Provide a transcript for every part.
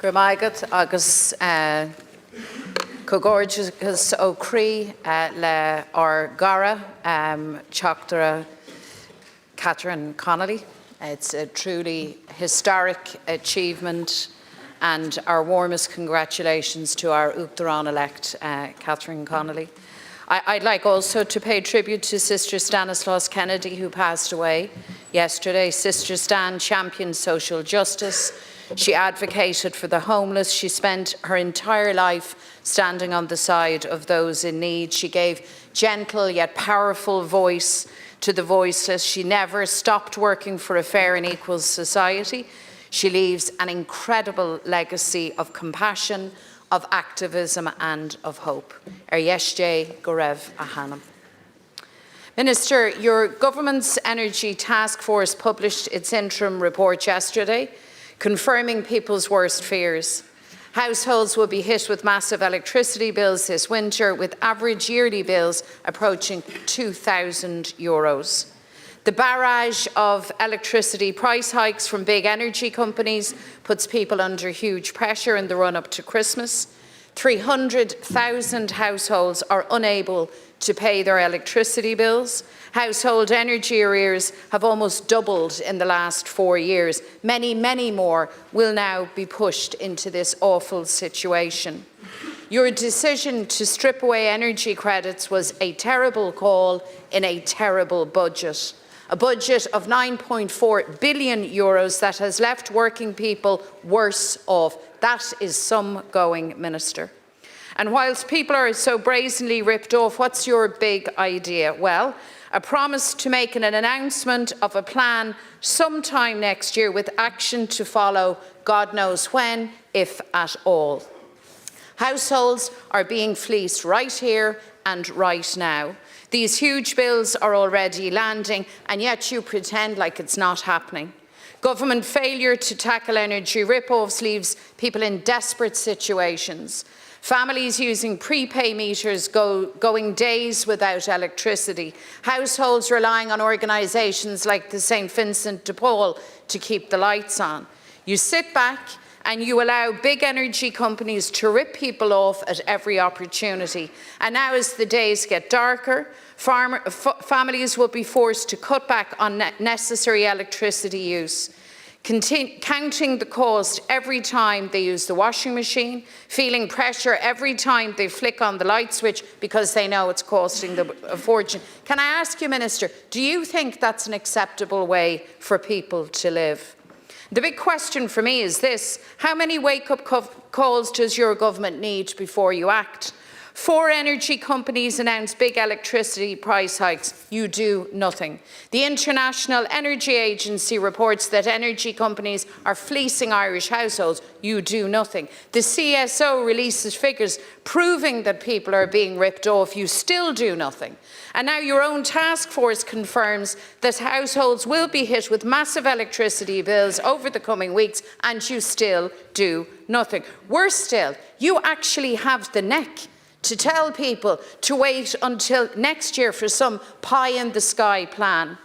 Gromaigat agus cogorgus ó Cree le ar gara Teachtara Catherine Connolly. It's a truly historic achievement, and our warmest congratulations to our Uachtaráin-elect Catherine Connolly. I'd like also to pay tribute to Sister Stanislaus Kennedy, who passed away yesterday. Sister Stan championed social justice. She advocated for the homeless. She spent her entire life standing on the side of those in need. She gave gentle yet powerful voice to the voiceless. She never stopped working for a fair and equal society. She leaves an incredible legacy of compassion, of activism and of hope. Arrears go raibh a hanam. Minister, your government's Energy Task Force published its interim report yesterday, confirming people's worst fears. Households will be hit with massive electricity bills this winter, with average yearly bills approaching €2,000. The barrage of electricity price hikes from big energy companies puts people under huge pressure in the run-up to Christmas. 300,000 households are unable to pay their electricity bills. Household energy arrears have almost doubled in the last 4 years. Many, many more will now be pushed into this awful situation. Your decision to strip away energy credits was a terrible call in a terrible budget. A budget of €9.4 billion that has left working people worse off. That is some going, Minister. And whilst people are so brazenly ripped off, what's your big idea? Well, a promise to make an announcement of a plan sometime next year with action to follow, God knows when, if at all. Households are being fleeced right here and right now. These huge bills are already landing, and yet you pretend like it's not happening. Government failure to tackle energy rip-offs leaves people in desperate situations. Families using prepay meters going days without electricity. Households relying on organisations like the St. Vincent de Paul to keep the lights on. You sit back and you allow big energy companies to rip people off at every opportunity. And now, as the days get darker, families will be forced to cut back on necessary electricity use, counting the cost every time they use the washing machine, feeling pressure every time they flick on the light switch because they know it's costing them a fortune. Can I ask you, Minister, do you think that's an acceptable way for people to live? The big question for me is this: how many wake-up calls does your government need before you act? 4 energy companies announce big electricity price hikes. You do nothing. The International Energy Agency reports that energy companies are fleecing Irish households. You do nothing. The CSO releases figures proving that people are being ripped off. You still do nothing. And now your own task force confirms that households will be hit with massive electricity bills over the coming weeks, and you still do nothing. Worse still, you actually have the neck to tell people to wait until next year for some pie-in-the-sky plan.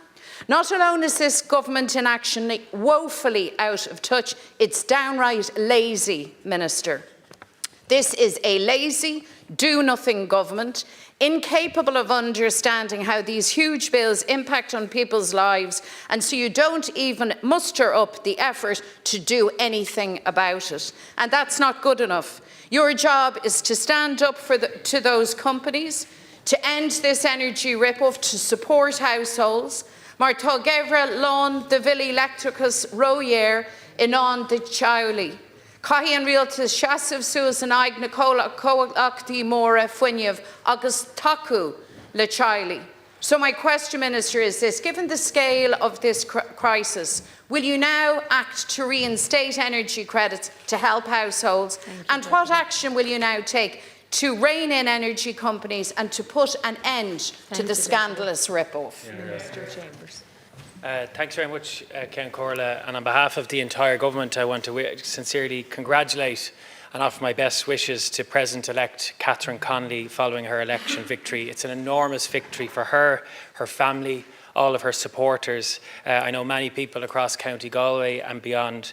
Not alone is this government in action woefully out of touch, it's downright lazy, Minister. This is a lazy, do-nothing government, incapable of understanding how these huge bills impact on people's lives, and so you don't even muster up the effort to do anything about it. And that's not good enough. Your job is to stand up to those companies, to end this energy rip-off, to support households. Mar tá gheimhre lán de bhili electricus roiéir in an de Chowley. Caithí an rialtas seasamh suas an aig na cóachtaí móra fuinneamh agus tacu le Chowley. So my question, Minister, is this: given the scale of this crisis, will you now act to reinstate energy credits to help households? And what action will you now take to rein in energy companies and to put an end to the scandalous rip-off? Minister Chambers. Thanks very much, Ken Corla, and on behalf of the entire government, I want to sincerely congratulate and offer my best wishes to President-elect Catherine Connolly following her election victory. It's an enormous victory for her, her family, all of her supporters. I know many people across County Galway and beyond.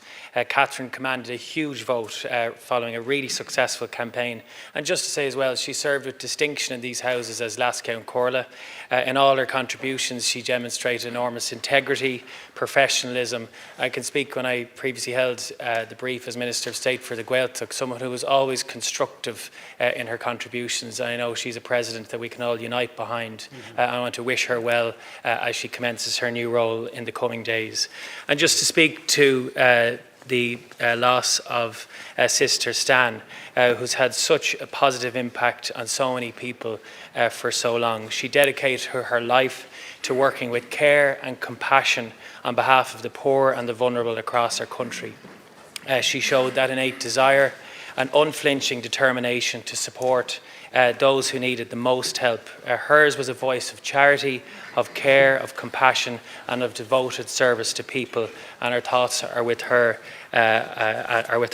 Catherine commanded a huge vote following a really successful campaign. And just to say as well, she served with distinction in these houses as Last Count Corla. In all her contributions, she demonstrated enormous integrity, professionalism. I can speak when I previously held the brief as Minister of State for the Gaeltacht, someone who was always constructive in her contributions. I know she's a president that we can all unite behind. I want to wish her well as she commences her new role in the coming days. And just to speak to the loss of Sister Stan, who's had such a positive impact on so many people for so long. She dedicated her life to working with care and compassion on behalf of the poor and the vulnerable across our country. She showed that innate desire and unflinching determination to support those who needed the most help. Hers was a voice of charity, of care, of compassion, and of devoted service to people. And our thoughts are with her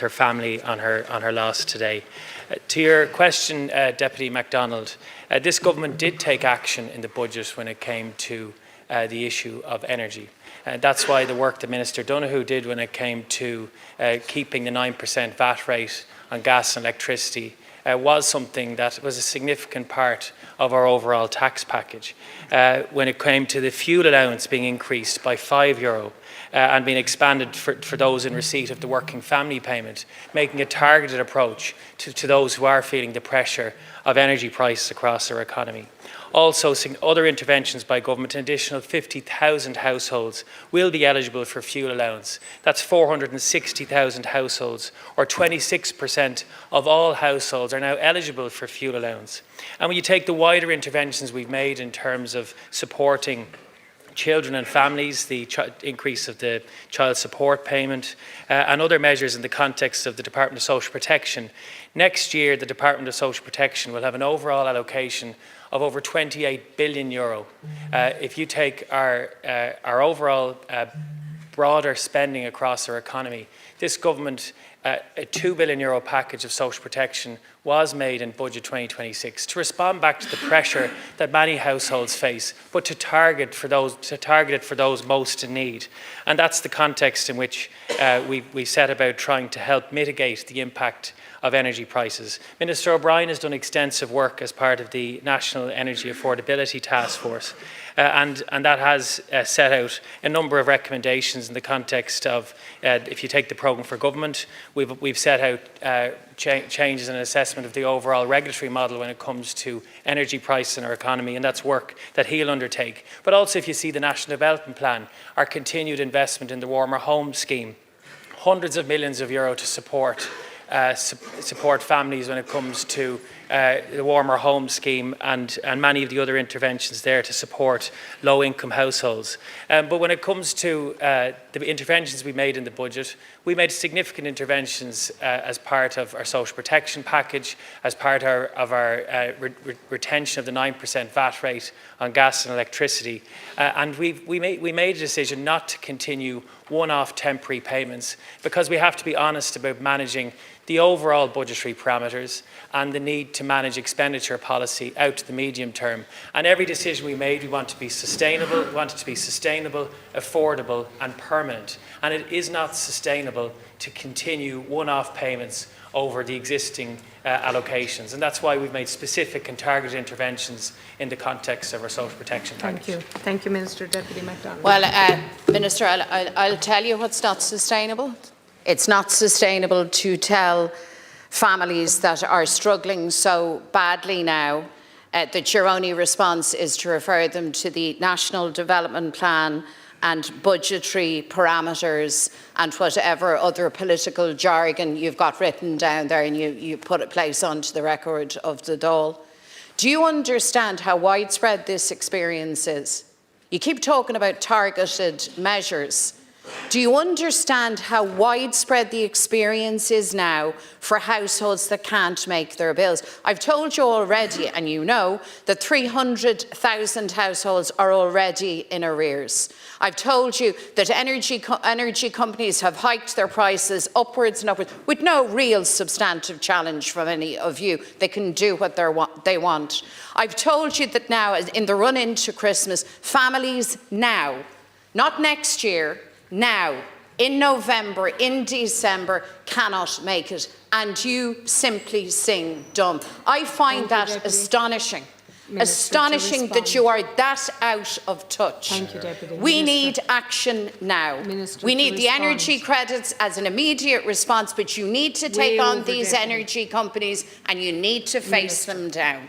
family on her loss today. To your question, Deputy MacDonald, this government did take action in the budget when it came to the issue of energy. That's why the work that Minister Donoghue did when it came to keeping the 9% VAT rate on gas and electricity was something that was a significant part of our overall tax package. When it came to the fuel allowance being increased by €5 and being expanded for those in receipt of the working family payment, making a targeted approach to those who are feeling the pressure of energy prices across our economy. Also, other interventions by government, an additional 50,000 households will be eligible for fuel allowance. That's 460,000 households, or 26% of all households are now eligible for fuel allowance. And when you take the wider interventions we've made in terms of supporting children and families, the increase of the child support payment, and other measures in the context of the Department of Social Protection, next year the Department of Social Protection will have an overall allocation of over €28 billion. If you take our overall broader spending across our economy, this government, a €2 billion package of social protection was made in Budget 2026 to respond back to the pressure that many households face, but to target it for those most in need. And that's the context in which we set about trying to help mitigate the impact of energy prices. Minister O'Brien has done extensive work as part of the National Energy Affordability Task Force, and that has set out a number of recommendations in the context of, if you take the programme for government, we've set out changes in assessment of the overall regulatory model when it comes to energy prices in our economy, and that's work that he'll undertake. But also, if you see the National Development Plan, our continued investment in the Warmer Home Scheme, hundreds of millions of euro to support families when it comes to the Warmer Home Scheme and many of the other interventions there to support low-income households. But when it comes to the interventions we made in the budget, we made significant interventions as part of our social protection package, as part of our retention of the 9% VAT rate on gas and electricity. And we made a decision not to continue one-off temporary payments because we have to be honest about managing the overall budgetary parameters and the need to manage expenditure policy out to the medium term. And every decision we made, we want to be sustainable, affordable and permanent. And it is not sustainable to continue one-off payments over the existing allocations. And that's why we've made specific and targeted interventions in the context of our social protection package. Thank you. Thank you, Minister. Deputy MacDonald. Well, Minister, I'll tell you what's not sustainable. It's not sustainable to tell families that are struggling so badly now that your only response is to refer them to the National Development Plan and budgetary parameters and whatever other political jargon you've got written down there, and you put a place onto the record of the Dáil. Do you understand how widespread this experience is? You keep talking about targeted measures, Do you understand how widespread the experience is now for households that can't make their bills? I've told you already, and you know, that 300,000 households are already in arrears. I've told you that energy companies have hiked their prices upwards and upwards with no real substantive challenge from any of you. They can do what they want. I've told you that now, in the run into Christmas, families now, not next year, now, in November, in December, cannot make it, and you simply sing dumb. I find that astonishing. Astonishing that you are that out of touch. Thank you, Deputy We Minister. need action now. Minister We to need the respond. energy credits as an immediate response, but you need to take on these energy companies and you need to face them down.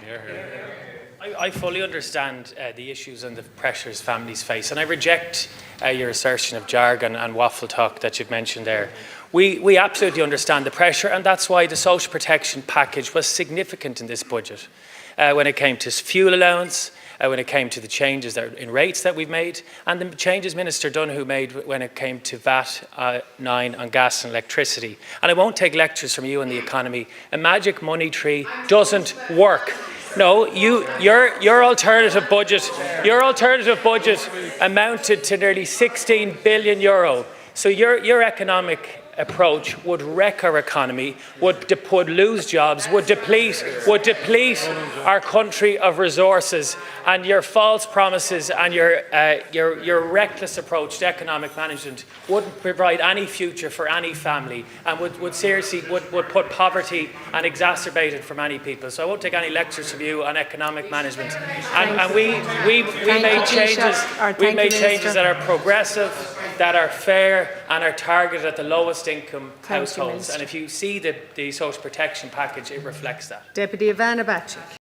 I fully understand the issues and the pressures families face, and I reject your assertion of jargon and waffle talk that you've mentioned there. We absolutely understand the pressure, and that's why the social protection package was significant in this budget. When it came to fuel allowance, when it came to the changes in rates that we've made, and the changes Minister Donoghue made when it came to VAT 9 on gas and electricity. And I won't take lectures from you on the economy. A magic money tree doesn't work. No, your alternative budget amounted to nearly €16 billion. So your economic approach would wreck our economy, would lose jobs, would deplete our country of resources, and your false promises and your reckless approach to economic management wouldn't provide any future for any family, and would seriously put poverty and exacerbate it for many people. So I won't take any lectures from you on economic management. And we made changes that are progressive, that are fair, and are targeted at the lowest income households. And if you see the social protection package, it reflects that. Deputy Ivana Bacik.